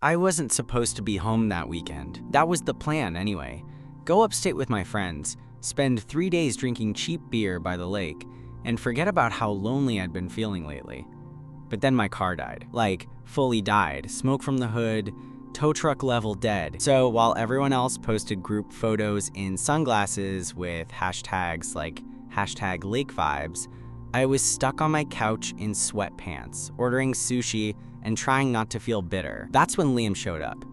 I wasn't supposed to be home that weekend. That was the plan anyway. Go upstate with my friends, spend 3 days drinking cheap beer by the lake, and forget about how lonely I'd been feeling lately. But then my car died. Like, fully died. Smoke from the hood, tow truck level dead. So while everyone else posted group photos in sunglasses with hashtags like #LakeVibes, I was stuck on my couch in sweatpants, ordering sushi and trying not to feel bitter. That's when Liam showed up.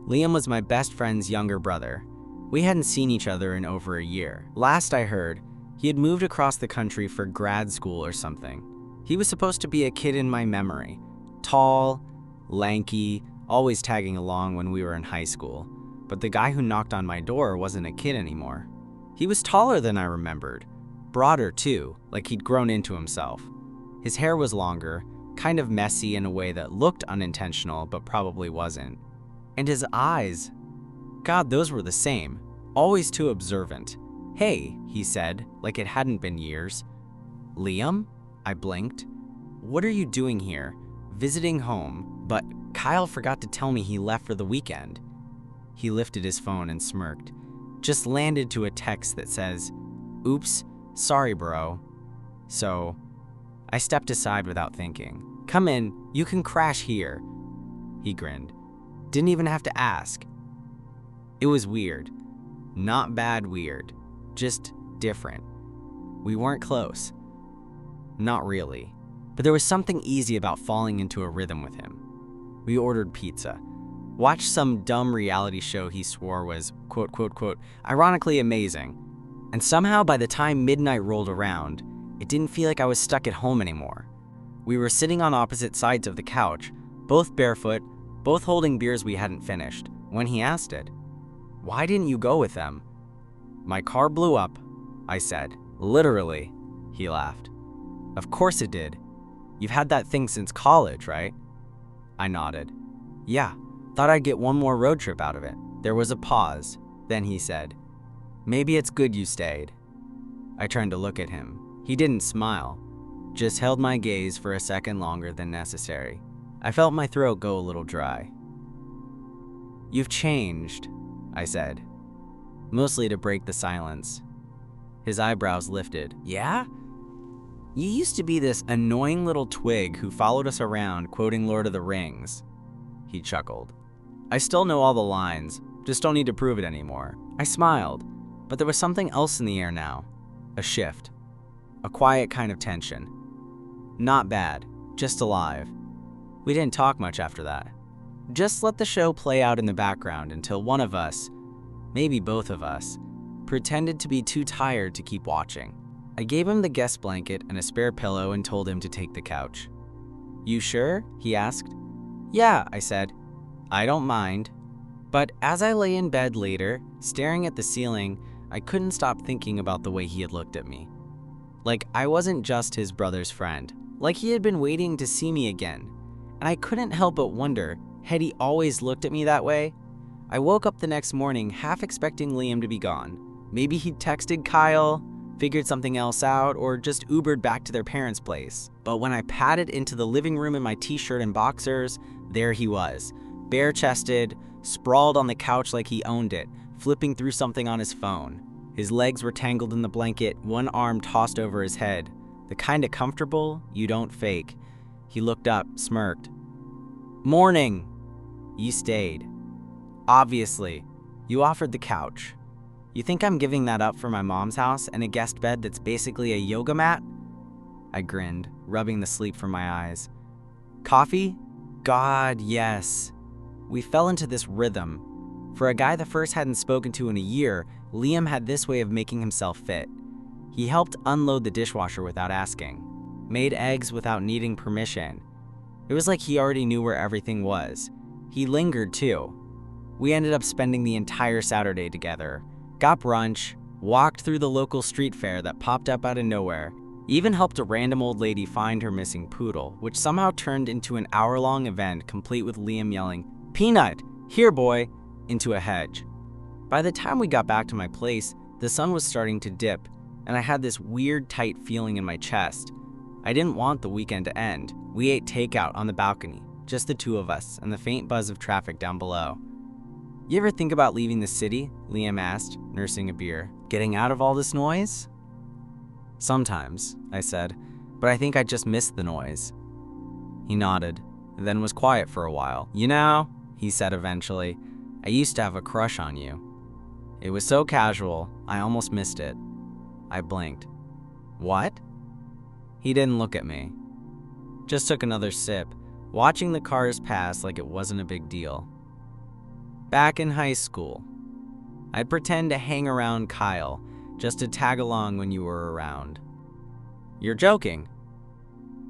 Liam was my best friend's younger brother. We hadn't seen each other in over a year. Last I heard, he had moved across the country for grad school or something. He was supposed to be a kid in my memory. Tall, lanky, always tagging along when we were in high school. But the guy who knocked on my door wasn't a kid anymore. He was taller than I remembered. Broader too, like he'd grown into himself. His hair was longer, kind of messy in a way that looked unintentional but probably wasn't. And his eyes, God, those were the same, always too observant. "Hey," he said, like it hadn't been years. "Liam?" I blinked. "What are you doing here? Visiting home, but Kyle forgot to tell me he left for the weekend." He lifted his phone and smirked. "Just landed to a text that says, 'Oops, sorry bro.'" So, I stepped aside without thinking. "Come in, you can crash here." He grinned. Didn't even have to ask. It was weird. Not bad weird, just different. We weren't close. Not really. But there was something easy about falling into a rhythm with him. We ordered pizza. Watched some dumb reality show he swore was, quote, quote, quote, ironically amazing. And somehow by the time midnight rolled around, it didn't feel like I was stuck at home anymore. We were sitting on opposite sides of the couch, both barefoot, both holding beers we hadn't finished, when he asked it. "Why didn't you go with them?" "My car blew up," I said. "Literally," he laughed. "Of course it did. You've had that thing since college, right?" I nodded. "Yeah, thought I'd get one more road trip out of it." There was a pause. Then he said, "Maybe it's good you stayed." I turned to look at him. He didn't smile, just held my gaze for a second longer than necessary. I felt my throat go a little dry. "You've changed," I said, mostly to break the silence. His eyebrows lifted. "Yeah? You used to be this annoying little twig who followed us around quoting Lord of the Rings." He chuckled. "I still know all the lines, just don't need to prove it anymore." I smiled, but there was something else in the air now. A shift. A quiet kind of tension. Not bad, just alive. We didn't talk much after that. Just let the show play out in the background until one of us, maybe both of us, pretended to be too tired to keep watching. I gave him the guest blanket and a spare pillow and told him to take the couch. "You sure?" he asked. "Yeah," I said. "I don't mind." But as I lay in bed later, staring at the ceiling, I couldn't stop thinking about the way he had looked at me. Like I wasn't just his brother's friend. Like he had been waiting to see me again. And I couldn't help but wonder, had he always looked at me that way? I woke up the next morning half expecting Liam to be gone. Maybe he'd texted Kyle, figured something else out, or just Ubered back to their parents' place. But when I padded into the living room in my t-shirt and boxers, there he was, bare-chested, sprawled on the couch like he owned it, flipping through something on his phone. His legs were tangled in the blanket, one arm tossed over his head. The kind of comfortable you don't fake. He looked up, smirked. "Morning." "You stayed." "Obviously. You offered the couch. You think I'm giving that up for my mom's house and a guest bed that's basically a yoga mat?" I grinned, rubbing the sleep from my eyes. "Coffee?" God, yes. We fell into this rhythm. For a guy the first hadn't spoken to in a year, Liam had this way of making himself fit. He helped unload the dishwasher without asking, made eggs without needing permission. It was like he already knew where everything was. He lingered too. We ended up spending the entire Saturday together, got brunch, walked through the local street fair that popped up out of nowhere, even helped a random old lady find her missing poodle, which somehow turned into an hour-long event complete with Liam yelling, "Peanut, here boy," into a hedge. By the time we got back to my place, the sun was starting to dip, and I had this weird tight feeling in my chest. I didn't want the weekend to end. We ate takeout on the balcony, just the two of us and the faint buzz of traffic down below. "You ever think about leaving the city?" Liam asked, nursing a beer. "Getting out of all this noise?" "Sometimes," I said, "but I think I just missed the noise." He nodded, and then was quiet for a while. "You know," he said eventually, "I used to have a crush on you. It was so casual, I almost missed it." I blinked. "What?" He didn't look at me. Just took another sip, watching the cars pass like it wasn't a big deal. "Back in high school, I'd pretend to hang around Kyle just to tag along when you were around." "You're joking."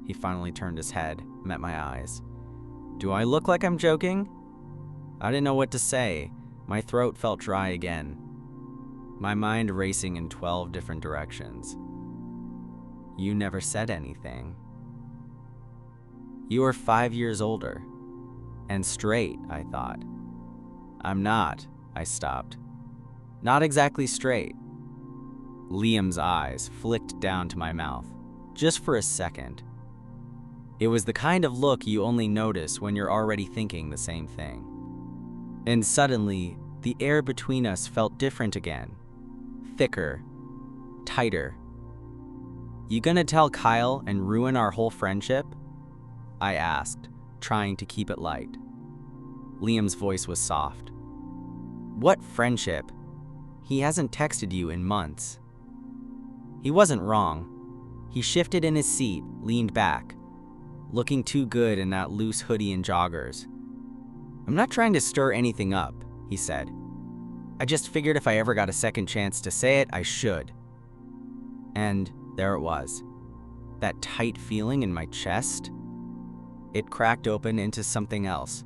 He finally turned his head, met my eyes. "Do I look like I'm joking?" I didn't know what to say. My throat felt dry again, my mind racing in 12 different directions. "You never said anything." "You were 5 years older. And straight," I thought. "I'm not," I stopped. "Not exactly straight." Liam's eyes flicked down to my mouth, just for a second. It was the kind of look you only notice when you're already thinking the same thing. And suddenly, the air between us felt different again. Thicker, tighter. "You gonna tell Kyle and ruin our whole friendship?" I asked, trying to keep it light. Liam's voice was soft. "What friendship? He hasn't texted you in months." He wasn't wrong. He shifted in his seat, leaned back, looking too good in that loose hoodie and joggers. "I'm not trying to stir anything up," he said. "I just figured if I ever got a second chance to say it, I should." And there it was. That tight feeling in my chest. It cracked open into something else.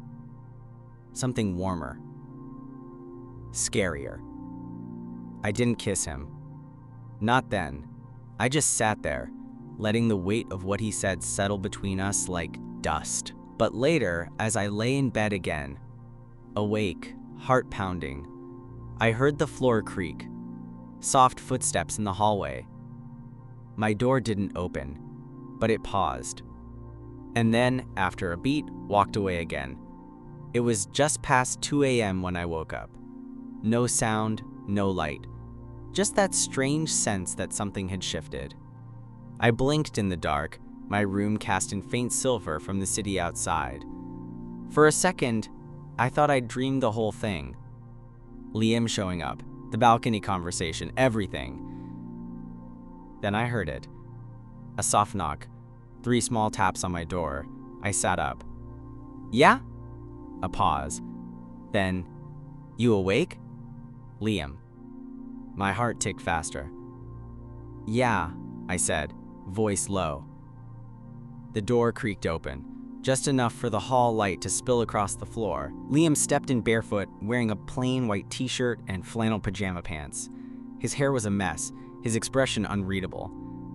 Something warmer. Scarier. I didn't kiss him. Not then. I just sat there, letting the weight of what he said settle between us like dust. But later, as I lay in bed again, awake, heart pounding, I heard the floor creak, soft footsteps in the hallway. My door didn't open, but it paused. And then, after a beat, walked away again. It was just past 2 a.m. when I woke up. No sound, no light. Just that strange sense that something had shifted. I blinked in the dark, my room cast in faint silver from the city outside. For a second, I thought I'd dreamed the whole thing. Liam showing up, the balcony conversation, everything. Then I heard it. A soft knock, 3 small taps on my door. I sat up. "Yeah?" A pause. Then, "You awake?" Liam. My heart ticked faster. "Yeah," I said, voice low. The door creaked open, just enough for the hall light to spill across the floor. Liam stepped in barefoot, wearing a plain white t-shirt and flannel pajama pants. His hair was a mess, his expression unreadable.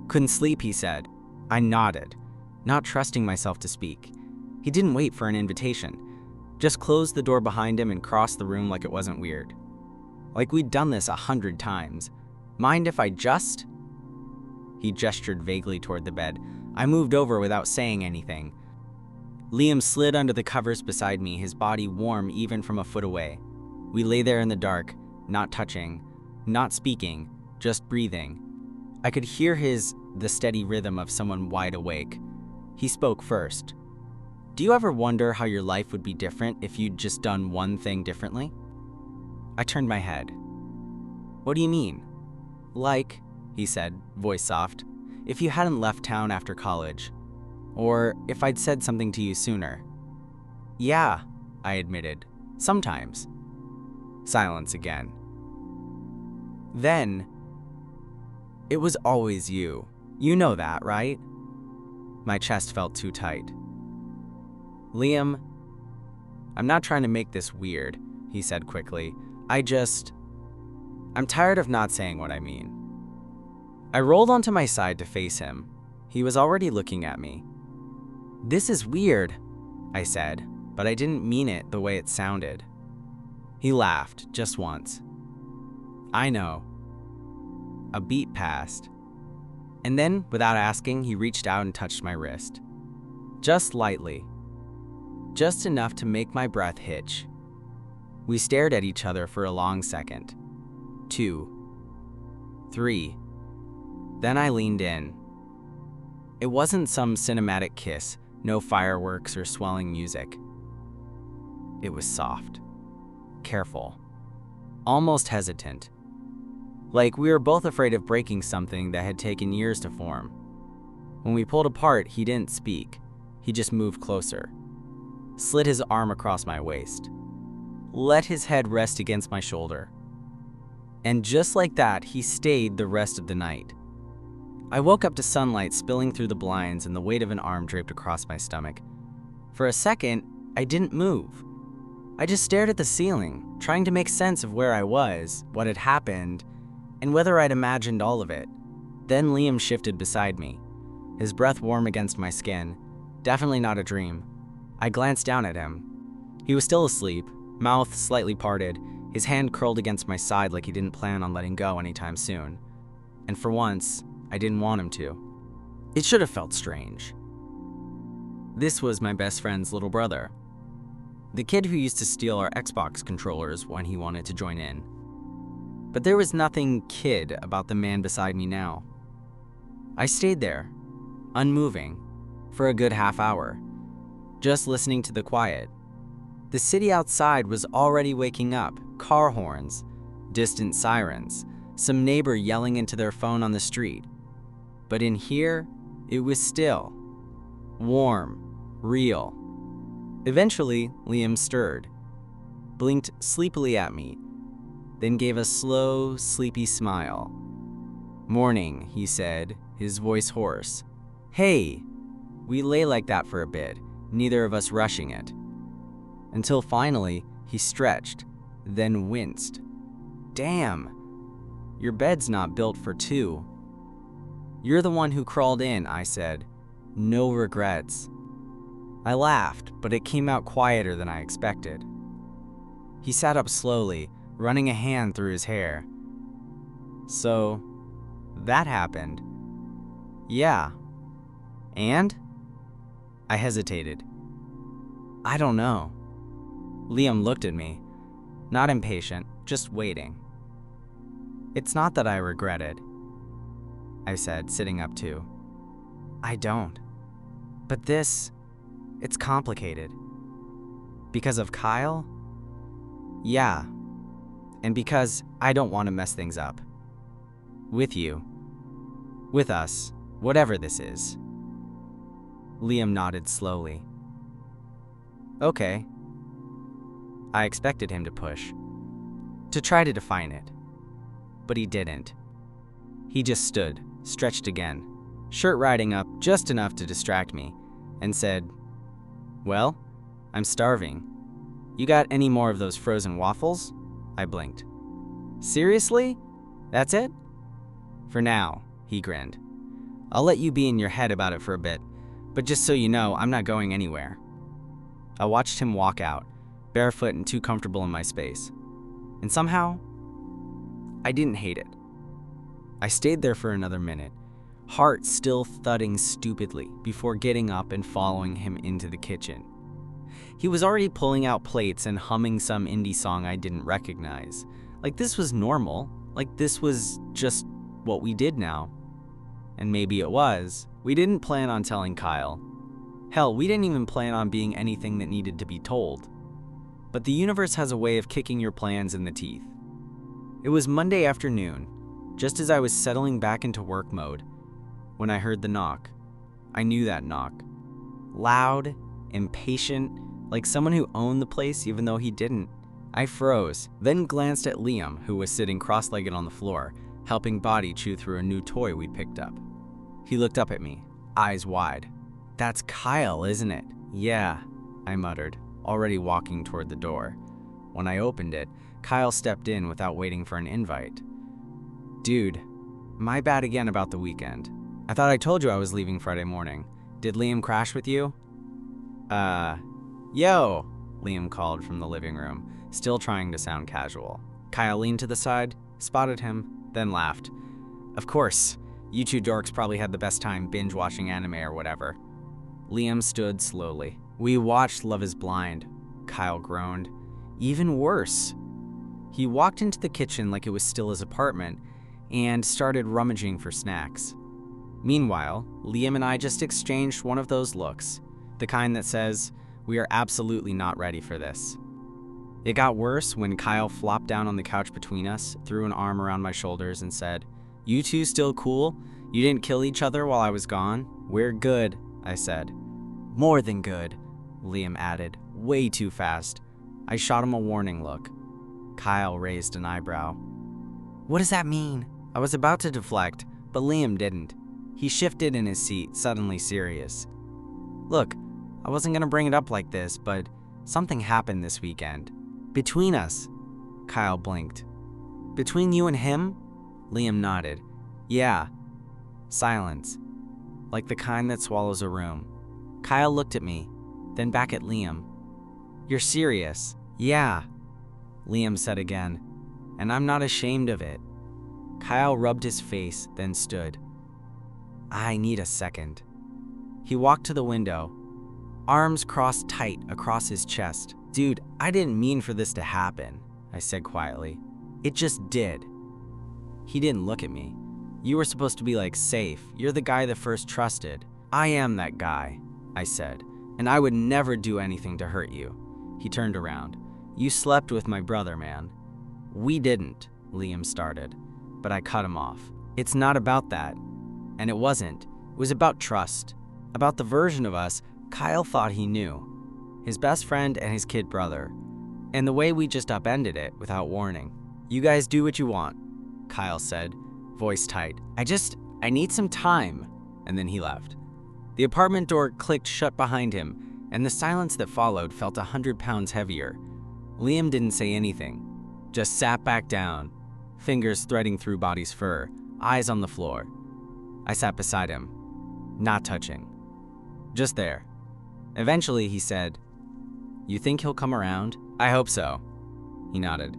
"Couldn't sleep," he said. I nodded, not trusting myself to speak. He didn't wait for an invitation, just closed the door behind him and crossed the room like it wasn't weird. Like we'd done this 100 times. "Mind if I just?" He gestured vaguely toward the bed. I moved over without saying anything. Liam slid under the covers beside me, his body warm even from a foot away. We lay there in the dark, not touching, not speaking, just breathing. I could hear the steady rhythm of someone wide awake. He spoke first. "Do you ever wonder how your life would be different if you'd just done one thing differently?" I turned my head. "What do you mean?" "Like," he said, voice soft, "if you hadn't left town after college. Or if I'd said something to you sooner." "Yeah," I admitted. "Sometimes." Silence again. Then, "It was always you. You know that, right?" My chest felt too tight. "Liam, I'm not trying to make this weird," he said quickly. I'm tired of not saying what I mean." I rolled onto my side to face him. He was already looking at me. "This is weird," I said, but I didn't mean it the way it sounded. He laughed, just once. "I know." A beat passed. And then, without asking, he reached out and touched my wrist. Just lightly. just enough to make my breath hitch. We stared at each other for a long second. 2, 3. Then I leaned in. It wasn't some cinematic kiss, no fireworks or swelling music. It was soft, careful, almost hesitant. Like we were both afraid of breaking something that had taken years to form. When we pulled apart, he didn't speak. He just moved closer, slid his arm across my waist, let his head rest against my shoulder. And just like that, he stayed the rest of the night. I woke up to sunlight spilling through the blinds and the weight of an arm draped across my stomach. For a second, I didn't move. I just stared at the ceiling, trying to make sense of where I was, what had happened, and whether I'd imagined all of it. Then Liam shifted beside me, his breath warm against my skin. Definitely not a dream. I glanced down at him. He was still asleep, mouth slightly parted, his hand curled against my side like he didn't plan on letting go anytime soon. And for once, I didn't want him to. It should have felt strange. This was my best friend's little brother, the kid who used to steal our Xbox controllers when he wanted to join in. But there was nothing kid about the man beside me now. I stayed there, unmoving, for a good half hour, just listening to the quiet. The city outside was already waking up, car horns, distant sirens, some neighbor yelling into their phone on the street. But in here, it was still, warm, real. Eventually, Liam stirred, blinked sleepily at me, then gave a slow, sleepy smile. "Morning," he said, his voice hoarse. "Hey." We lay like that for a bit, neither of us rushing it. Until finally, he stretched, then winced. "Damn, your bed's not built for two." "You're the one who crawled in," I said. "No regrets." I laughed, but it came out quieter than I expected. He sat up slowly, running a hand through his hair. "So, that happened." "Yeah. And?" I hesitated. "I don't know." Liam looked at me, not impatient, just waiting. "It's not that I regret it," I said, sitting up too. "I don't. But it's complicated." "Because of Kyle?" "Yeah. And because I don't want to mess things up. With you. With us, whatever this is." Liam nodded slowly. "Okay." I expected him to push, to try to define it. But he didn't. He just stood, stretched again, shirt riding up just enough to distract me, and said, "Well, I'm starving. You got any more of those frozen waffles?" I blinked. "Seriously? That's it?" "For now," he grinned. "I'll let you be in your head about it for a bit, but just so you know, I'm not going anywhere." I watched him walk out, barefoot and too comfortable in my space. And somehow, I didn't hate it. I stayed there for another minute, heart still thudding stupidly, before getting up and following him into the kitchen. He was already pulling out plates and humming some indie song I didn't recognize. Like this was normal, like this was just what we did now. And maybe it was. We didn't plan on telling Kyle. Hell, we didn't even plan on being anything that needed to be told. But the universe has a way of kicking your plans in the teeth. It was Monday afternoon, just as I was settling back into work mode, when I heard the knock. I knew that knock. Loud, impatient, like someone who owned the place even though he didn't. I froze, then glanced at Liam, who was sitting cross-legged on the floor, helping Body chew through a new toy we picked up. He looked up at me, eyes wide. "That's Kyle, isn't it?" "Yeah," I muttered, already walking toward the door. When I opened it, Kyle stepped in without waiting for an invite. "Dude, my bad again about the weekend. I thought I told you I was leaving Friday morning. Did Liam crash with you?" Yo," Liam called from the living room, still trying to sound casual. Kyle leaned to the side, spotted him, then laughed. "Of course, you two dorks probably had the best time binge-watching anime or whatever." Liam stood slowly, We watched Love is Blind, Kyle groaned. Even worse. He walked into the kitchen like it was still his apartment and started rummaging for snacks. Meanwhile, Liam and I just exchanged one of those looks, the kind that says, "We are absolutely not ready for this." It got worse when Kyle flopped down on the couch between us, threw an arm around my shoulders and said, "You two still cool? You didn't kill each other while I was gone?" "We're good," I said. "More than good," Liam added, way too fast. I shot him a warning look. Kyle raised an eyebrow. "What does that mean?" I was about to deflect, but Liam didn't. He shifted in his seat, suddenly serious. "Look, I wasn't gonna bring it up like this, but something happened this weekend. Between us." Kyle blinked. "Between you and him?" Liam nodded. "Yeah." Silence. Like the kind that swallows a room. Kyle looked at me, then back at Liam. "You're serious?" "Yeah," Liam said again, "and I'm not ashamed of it." Kyle rubbed his face, then stood. "I need a second." He walked to the window, arms crossed tight across his chest. "Dude, I didn't mean for this to happen," I said quietly. "It just did." He didn't look at me. "You were supposed to be like safe. You're the guy that first trusted." "I am that guy," I said, "and I would never do anything to hurt you." He turned around. "You slept with my brother, man." "We didn't," Liam started, but I cut him off. "It's not about that." And it wasn't. It was about trust. About the version of us Kyle thought he knew. His best friend and his kid brother. And the way we just upended it without warning. "You guys do what you want," Kyle said, voice tight. I need some time." And then he left. The apartment door clicked shut behind him, and the silence that followed felt 100 pounds heavier. Liam didn't say anything, just sat back down, fingers threading through body's fur, eyes on the floor. I sat beside him, not touching, just there. Eventually he said, "You think he'll come around?" "I hope so." He nodded.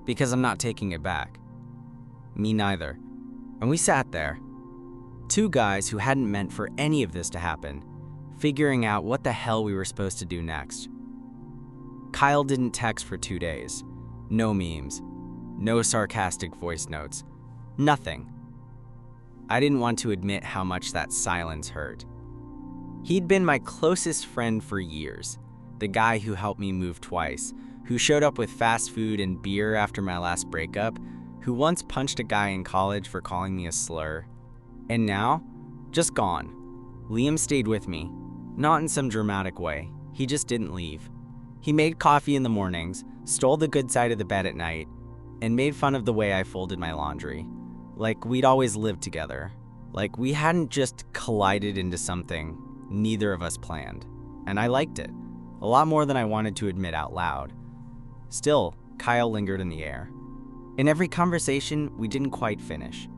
"Because I'm not taking it back." "Me neither." And we sat there, two guys who hadn't meant for any of this to happen, figuring out what the hell we were supposed to do next. Kyle didn't text for 2 days. No memes. No sarcastic voice notes. Nothing. I didn't want to admit how much that silence hurt. He'd been my closest friend for years. The guy who helped me move twice, who showed up with fast food and beer after my last breakup, who once punched a guy in college for calling me a slur. And now, just gone. Liam stayed with me, not in some dramatic way. He just didn't leave. He made coffee in the mornings, stole the good side of the bed at night, and made fun of the way I folded my laundry. Like we'd always lived together. Like we hadn't just collided into something neither of us planned. And I liked it, a lot more than I wanted to admit out loud. Still, Kyle lingered in the air. In every conversation, we didn't quite finish.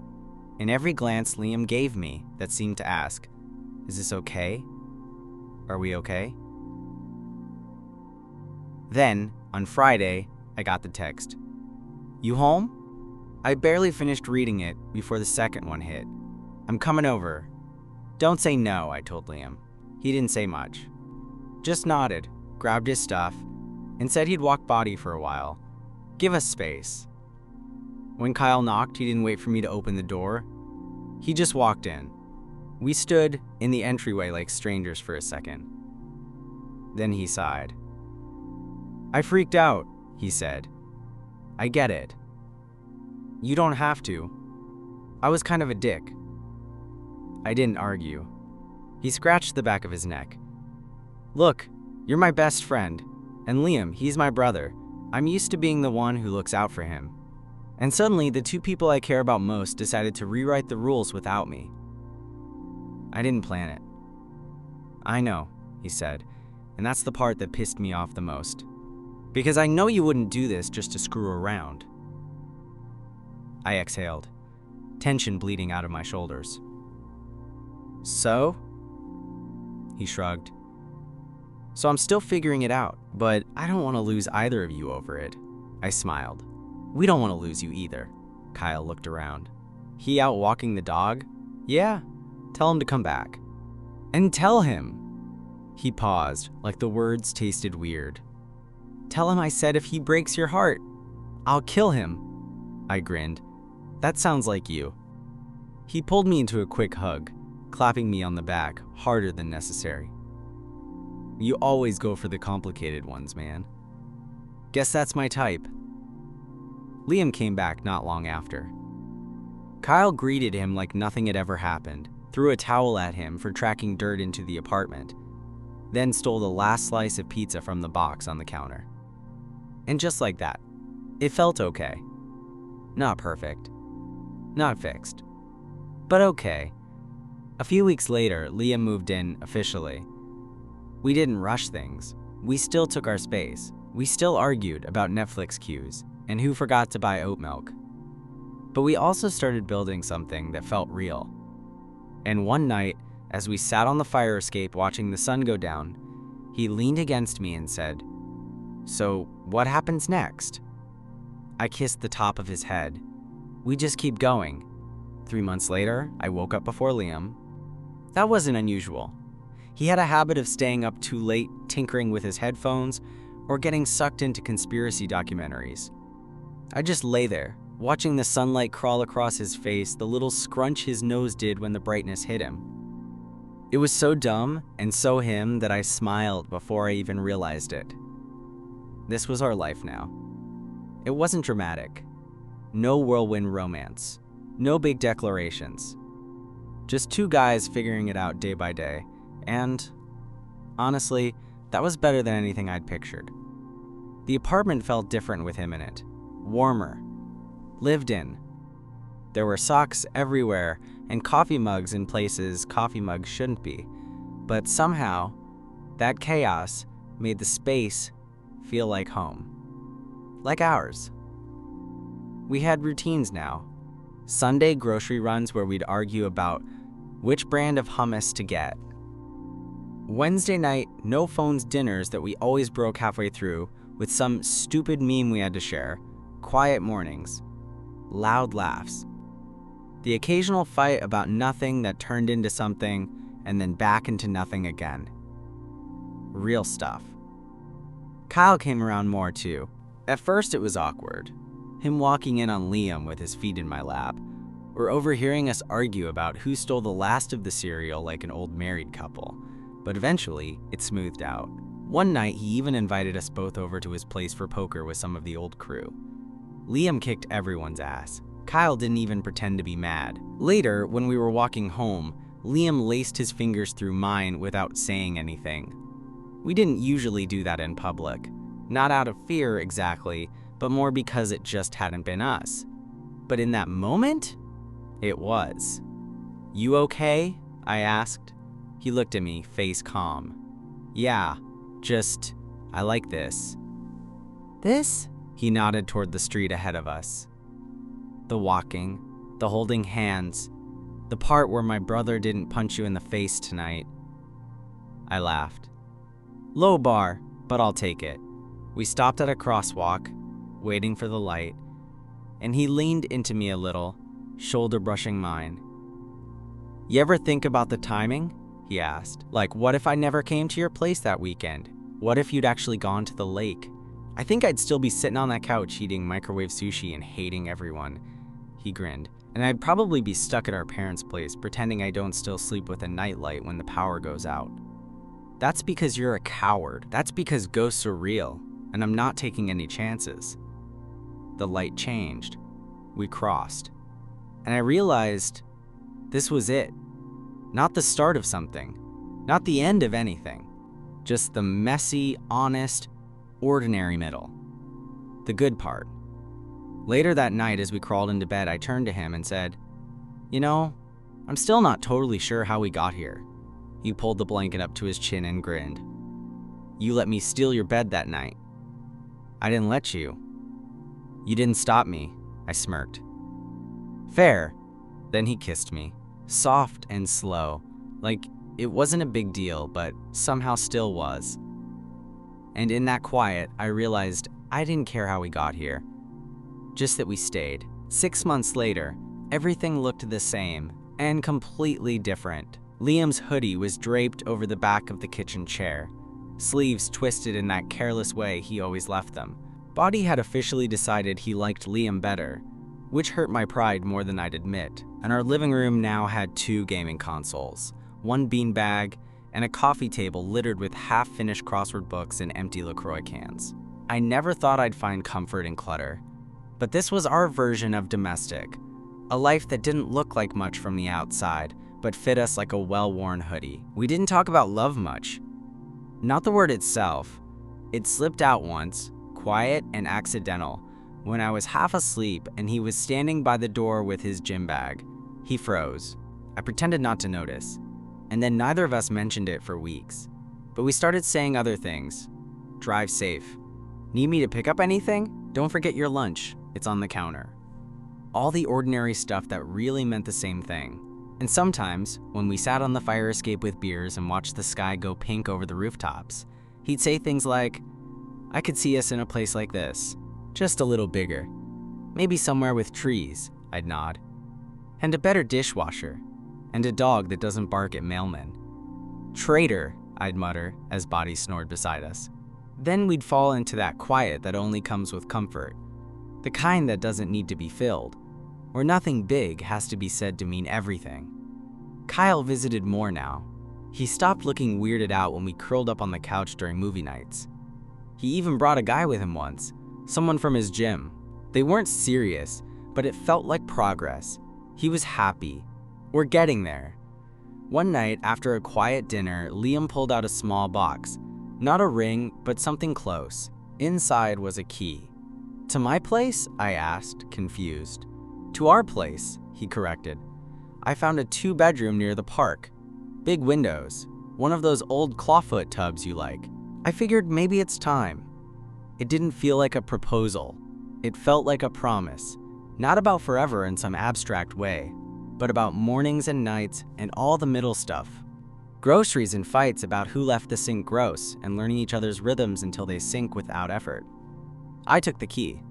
In every glance Liam gave me that seemed to ask, "Is this okay? Are we okay?" Then, on Friday, I got the text. "You home?" I barely finished reading it before the second one hit. "I'm coming over." "Don't say no," I told Liam. He didn't say much. Just nodded, grabbed his stuff, and said he'd walk body for a while. Give us space. When Kyle knocked, he didn't wait for me to open the door. He just walked in. We stood in the entryway like strangers for a second. Then he sighed. "I freaked out," he said. "I get it. You don't have to. I was kind of a dick." I didn't argue. He scratched the back of his neck. "Look, you're my best friend, and Liam, he's my brother. I'm used to being the one who looks out for him. And suddenly, the two people I care about most decided to rewrite the rules without me. I didn't plan it." "I know," he said, "and that's the part that pissed me off the most. Because I know you wouldn't do this just to screw around." I exhaled, tension bleeding out of my shoulders. "So?" He shrugged. "So I'm still figuring it out, but I don't want to lose either of you over it." I smiled. "We don't want to lose you either." Kyle looked around. "He out walking the dog?" "Yeah. Tell him to come back." "And tell him." He paused, like the words tasted weird. "Tell him I said if he breaks your heart, I'll kill him." I grinned. "That sounds like you." He pulled me into a quick hug, clapping me on the back harder than necessary. "You always go for the complicated ones, man. Guess that's my type." Liam came back not long after. Kyle greeted him like nothing had ever happened, threw a towel at him for tracking dirt into the apartment, then stole the last slice of pizza from the box on the counter. And just like that, it felt okay. Not perfect. Not fixed. But okay. A few weeks later, Liam moved in officially. We didn't rush things. We still took our space. We still argued about Netflix queues and who forgot to buy oat milk. But we also started building something that felt real. And one night, as we sat on the fire escape watching the sun go down, he leaned against me and said, "So, what happens next?" I kissed the top of his head. "We just keep going." 3 months later, I woke up before Liam. That wasn't unusual. He had a habit of staying up too late, tinkering with his headphones, or getting sucked into conspiracy documentaries. I just lay there, watching the sunlight crawl across his face, the little scrunch his nose did when the brightness hit him. It was so dumb and so him that I smiled before I even realized it. This was our life now. It wasn't dramatic. No whirlwind romance. No big declarations. Just two guys figuring it out day by day. And, honestly, that was better than anything I'd pictured. The apartment felt different with him in it. Warmer. Lived in. There were socks everywhere and coffee mugs in places coffee mugs shouldn't be. But somehow, that chaos made the space feel like home. Like ours. We had routines now. Sunday grocery runs where we'd argue about which brand of hummus to get. Wednesday night, no phones dinners that we always broke halfway through with some stupid meme we had to share. Quiet mornings. Loud laughs. The occasional fight about nothing that turned into something and then back into nothing again. Real stuff. Kyle came around more too. At first it was awkward. Him walking in on Liam with his feet in my lap, or overhearing us argue about who stole the last of the cereal like an old married couple. But eventually, it smoothed out. One night, he even invited us both over to his place for poker with some of the old crew. Liam kicked everyone's ass. Kyle didn't even pretend to be mad. Later, when we were walking home, Liam laced his fingers through mine without saying anything. We didn't usually do that in public. Not out of fear exactly, but more because it just hadn't been us. But in that moment, it was. "You okay?" I asked. He looked at me, face calm. "Yeah, just, I like this." "This?" He nodded toward the street ahead of us. The walking, the holding hands, the part where my brother didn't punch you in the face tonight. I laughed. Low bar, but I'll take it. We stopped at a crosswalk, waiting for the light, and he leaned into me a little, shoulder brushing mine. "You ever think about the timing?" he asked. "Like, what if I never came to your place that weekend? What if you'd actually gone to the lake? I think I'd still be sitting on that couch eating microwave sushi and hating everyone." He grinned. "And I'd probably be stuck at our parents' place pretending I don't still sleep with a nightlight when the power goes out." "That's because you're a coward. That's because ghosts are real, and I'm not taking any chances." The light changed. We crossed. And I realized this was it. Not the start of something. Not the end of anything. Just the messy, honest, ordinary middle. The good part. Later that night, as we crawled into bed, I turned to him and said, "You know, I'm still not totally sure how we got here." He pulled the blanket up to his chin and grinned. "You let me steal your bed that night." "I didn't let you." "You didn't stop me," I smirked. "Fair." Then he kissed me, soft and slow, like it wasn't a big deal, but somehow still was. And in that quiet, I realized I didn't care how we got here. Just that we stayed. 6 months later, everything looked the same and completely different. Liam's hoodie was draped over the back of the kitchen chair, sleeves twisted in that careless way he always left them. Body had officially decided he liked Liam better, which hurt my pride more than I'd admit, and our living room now had 2 gaming consoles, 1 beanbag, and a coffee table littered with half-finished crossword books and empty LaCroix cans. I never thought I'd find comfort in clutter, but this was our version of domestic, a life that didn't look like much from the outside, but fit us like a well-worn hoodie. We didn't talk about love much. Not the word itself. It slipped out once, quiet and accidental, when I was half asleep and he was standing by the door with his gym bag. He froze. I pretended not to notice, and then neither of us mentioned it for weeks. But we started saying other things. Drive safe. Need me to pick up anything? Don't forget your lunch. It's on the counter. All the ordinary stuff that really meant the same thing. And sometimes, when we sat on the fire escape with beers and watched the sky go pink over the rooftops, he'd say things like, "I could see us in a place like this, just a little bigger. Maybe somewhere with trees," I'd nod. "And a better dishwasher. And a dog that doesn't bark at mailmen." "Traitor," I'd mutter as Body snored beside us. Then we'd fall into that quiet that only comes with comfort. The kind that doesn't need to be filled, where nothing big has to be said to mean everything. Kyle visited more now. He stopped looking weirded out when we curled up on the couch during movie nights. He even brought a guy with him once, someone from his gym. They weren't serious, but it felt like progress. He was happy. We're getting there. One night, after a quiet dinner, Liam pulled out a small box. Not a ring, but something close. Inside was a key. "To my place?" I asked, confused. "To our place," he corrected. "I found a 2-bedroom near the park. Big windows. One of those old clawfoot tubs you like." I figured maybe it's time. It didn't feel like a proposal. It felt like a promise. Not about forever in some abstract way, but about mornings and nights and all the middle stuff. Groceries and fights about who left the sink gross and learning each other's rhythms until they sync without effort. I took the key.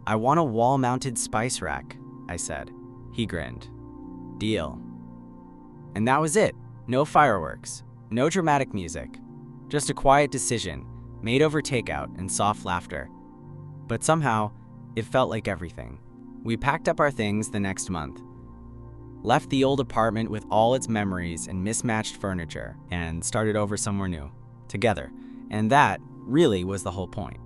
"I want a wall-mounted spice rack," I said. He grinned. "Deal." And that was it. No fireworks, no dramatic music, just a quiet decision made over takeout and soft laughter. But somehow, it felt like everything. We packed up our things the next month, left the old apartment with all its memories and mismatched furniture, and started over somewhere new, together. And that really was the whole point.